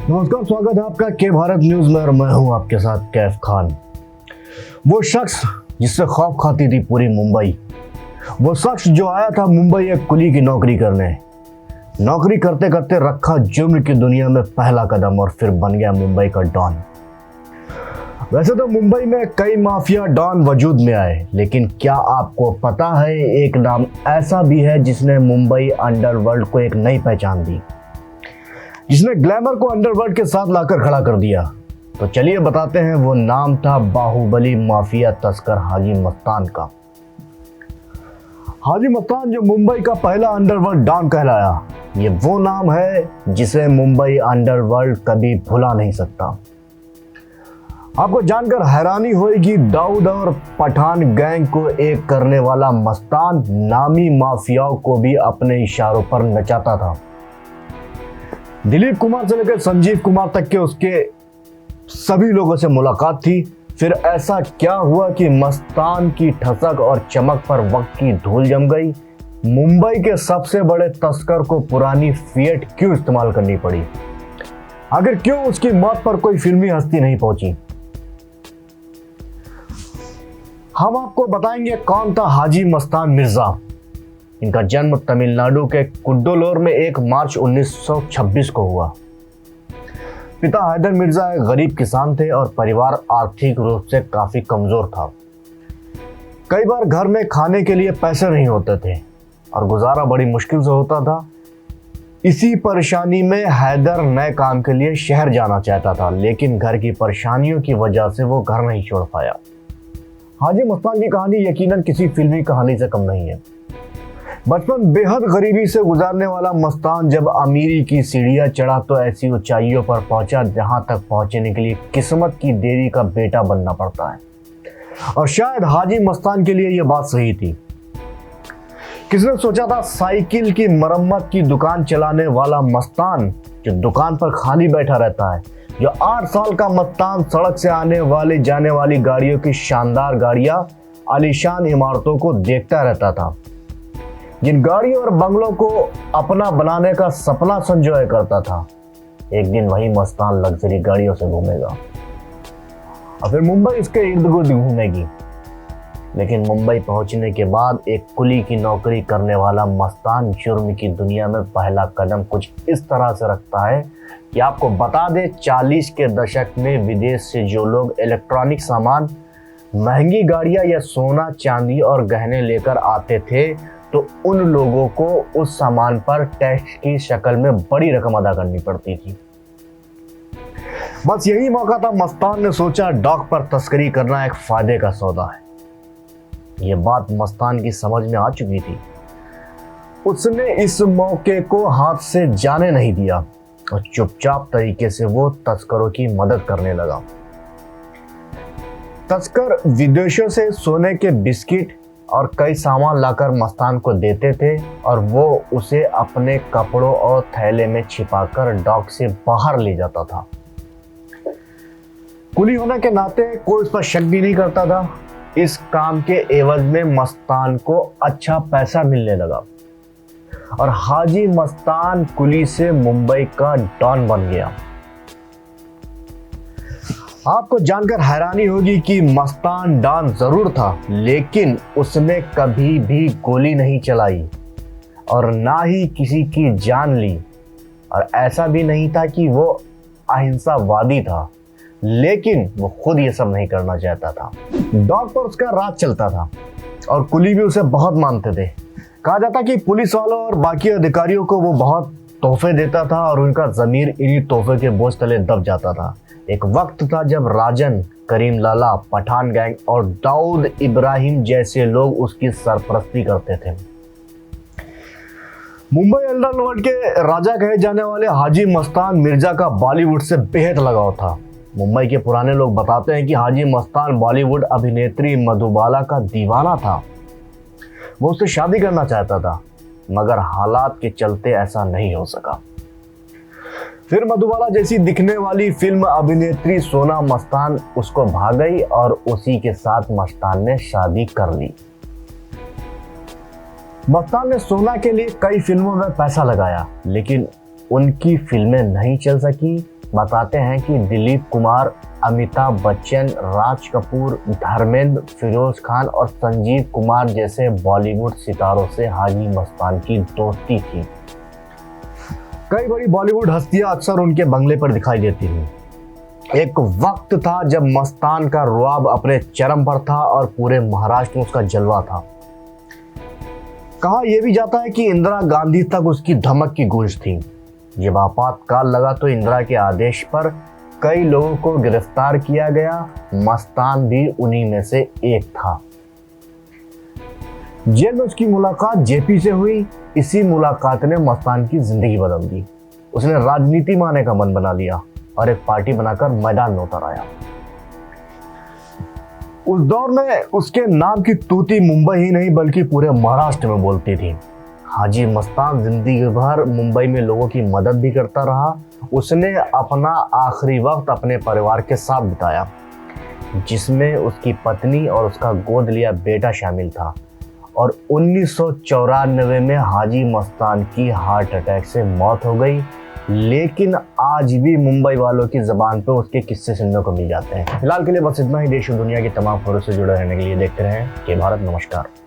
नमस्कार, स्वागत है आपका के भारत न्यूज में और मैं हूं आपके साथ कैफ खान। वो शख्स जिससे खौफ खाती थी पूरी मुंबई, वो शख्स जो आया था मुंबई एक कुली की नौकरी करने, नौकरी करते करते रखा जुर्म की दुनिया में पहला कदम और फिर बन गया मुंबई का डॉन। वैसे तो मुंबई में कई माफिया डॉन वजूद में आए, लेकिन क्या आपको पता है एक नाम ऐसा भी है जिसने मुंबई अंडरवर्ल्ड को एक नई पहचान दी, जिसने ग्लैमर को अंडरवर्ल्ड के साथ लाकर खड़ा कर दिया। तो चलिए बताते हैं, वो नाम था बाहुबली माफिया तस्कर हाजी मस्तान का। हाजी मस्तान जो मुंबई का पहला अंडरवर्ल्ड डॉन कहलाया, ये वो नाम है जिसे मुंबई अंडरवर्ल्ड कभी भुला नहीं सकता। आपको जानकर हैरानी होगी, दाऊद और पठान गैंग को एक करने वाला मस्तान नामी माफियाओं को भी अपने इशारों पर नचाता था। दिलीप कुमार से लेकर संजीव कुमार तक के उसके सभी लोगों से मुलाकात थी। फिर ऐसा क्या हुआ कि मस्तान की ठसक और चमक पर वक्त की धूल जम गई। मुंबई के सबसे बड़े तस्कर को पुरानी फिएट क्यों इस्तेमाल करनी पड़ी? आखिर क्यों उसकी मौत पर कोई फिल्मी हस्ती नहीं पहुंची? हम आपको बताएंगे कौन था हाजी मस्तान मिर्जा। इनका जन्म तमिलनाडु के कुड्डोलोर में 1 मार्च 1926 को हुआ। पिता हैदर मिर्जा एक गरीब किसान थे और परिवार आर्थिक रूप से काफी कमजोर था। कई बार घर में खाने के लिए पैसे नहीं होते थे और गुजारा बड़ी मुश्किल से होता था। इसी परेशानी में हैदर नए काम के लिए शहर जाना चाहता था, लेकिन घर की परेशानियों की वजह से वो घर नहीं छोड़ पाया। हाजी मस्तान की कहानी यकीनन किसी फिल्मी कहानी से कम नहीं है। बचपन बेहद गरीबी से गुजारने वाला मस्तान जब अमीरी की सीढ़ियां चढ़ा तो ऐसी ऊंचाइयों पर पहुंचा जहां तक पहुंचने के लिए किस्मत की देवी का बेटा बनना पड़ता है। और शायद हाजी मस्तान के लिए यह बात सही थी। किसने सोचा था साइकिल की मरम्मत की दुकान चलाने वाला मस्तान जो दुकान पर खाली बैठा रहता है, जो 8 साल का मस्तान सड़क से आने वाले जाने वाली गाड़ियों की शानदार गाड़ियां, आलीशान इमारतों को देखता रहता था, जिन गाड़ियों और बंगलों को अपना बनाने का सपना संजोए करता था। एक दिन वही मस्तान लग्जरी गाड़ियों से घूमेगा और फिर मुंबई इसके इर्द गिर्द घूमेगी। लेकिन मुंबई पहुंचने के बाद एक कुली की नौकरी करने वाला मस्तान जुर्म की दुनिया में पहला कदम कुछ इस तरह से रखता है कि आपको बता दे, 40 के दशक में विदेश से जो लोग इलेक्ट्रॉनिक सामान, महंगी गाड़ियां या सोना चांदी और गहने लेकर आते थे, तो उन लोगों को उस सामान पर टैक्स की शक्ल में बड़ी रकम अदा करनी पड़ती थी। बस यही मौका था। मस्तान ने सोचा डॉक पर तस्करी करना एक फायदे का सौदा है। यह बात मस्तान की समझ में आ चुकी थी। उसने इस मौके को हाथ से जाने नहीं दिया और चुपचाप तरीके से वो तस्करों की मदद करने लगा। तस्कर विदेशों से सोने के बिस्किट और कई सामान लाकर मस्तान को देते थे और वो उसे अपने कपड़ों और थैले में छिपाकर डॉक से बाहर ले जाता था। कुली होने के नाते कोई उस पर शक भी नहीं करता था। इस काम के एवज में मस्तान को अच्छा पैसा मिलने लगा और हाजी मस्तान कुली से मुंबई का डॉन बन गया। आपको जानकर हैरानी होगी कि मस्तान डॉन जरूर था, लेकिन उसने कभी भी गोली नहीं चलाई और ना ही किसी की जान ली। और ऐसा भी नहीं था कि वो अहिंसावादी था, लेकिन वो खुद ये सब नहीं करना चाहता था। डॉग पर उसका राज चलता था और कुली भी उसे बहुत मानते थे। कहा जाता कि पुलिस वालों और बाकी अधिकारियों को वो बहुत तोहफे देता था और उनका जमीर इन्हीं तोहफे के बोझ तले दब जाता था। एक वक्त था जब राजन, करीम लाला, पठान गैंग और दाऊद इब्राहिम जैसे लोग उसकी सरपरस्ती करते थे। मुंबई अंडरवर्ल्ड के राजा कहे जाने वाले हाजी मस्तान मिर्जा का बॉलीवुड से बेहद लगाव था। मुंबई के पुराने लोग बताते हैं कि हाजी मस्तान बॉलीवुड अभिनेत्री मधुबाला का दीवाना था। वो उससे शादी करना चाहता था, मगर हालात के चलते ऐसा नहीं हो सका। फिर मधुबाला जैसी दिखने वाली फिल्म अभिनेत्री सोना मस्तान उसको भाग गई और उसी के साथ मस्तान ने शादी कर ली। मस्तान ने सोना के लिए कई फिल्मों में पैसा लगाया, लेकिन उनकी फिल्में नहीं चल सकी बताते हैं कि दिलीप कुमार, अमिताभ बच्चन, राज कपूर, धर्मेंद्र, फिरोज खान और संजीव कुमार जैसे बॉलीवुड सितारों से हाजी मस्तान की दोस्ती थी। कई बड़ी बॉलीवुड हस्तियां अक्सर उनके बंगले पर दिखाई देती थीं। एक वक्त था जब मस्तान का रुआब अपने चरम पर था और पूरे महाराष्ट्र में उसका जलवा था। कहा यह भी जाता है कि इंदिरा गांधी तक उसकी धमक की गूंज थी। जब आपातकाल लगा तो इंदिरा के आदेश पर कई लोगों को गिरफ्तार किया गया। मस्तान भी उन्हीं में से एक था। जेल में उसकी मुलाकात जेपी से हुई। इसी मुलाकात ने मस्तान की जिंदगी बदल दी। उसने राजनीति में आने का मन बना लिया और एक पार्टी बनाकर मैदान में उतर आया। उस दौर में उसके नाम की तूती मुंबई ही नहीं बल्कि पूरे महाराष्ट्र में बोलती थी। हाजी मस्तान जिंदगी भर मुंबई में लोगों की मदद भी करता रहा। उसने अपना आखिरी वक्त अपने परिवार के साथ बिताया, जिसमें उसकी पत्नी और उसका गोद लिया बेटा शामिल था। और 1994 में हाजी मस्तान की हार्ट अटैक से मौत हो गई। लेकिन आज भी मुंबई वालों की जबान पे उसके किस्से सुनने को मिल जाते हैं। फिलहाल के लिए बस इतना ही। देश और दुनिया की तमाम खबरों से जुड़े रहने के लिए देखते रहें के भारत। नमस्कार।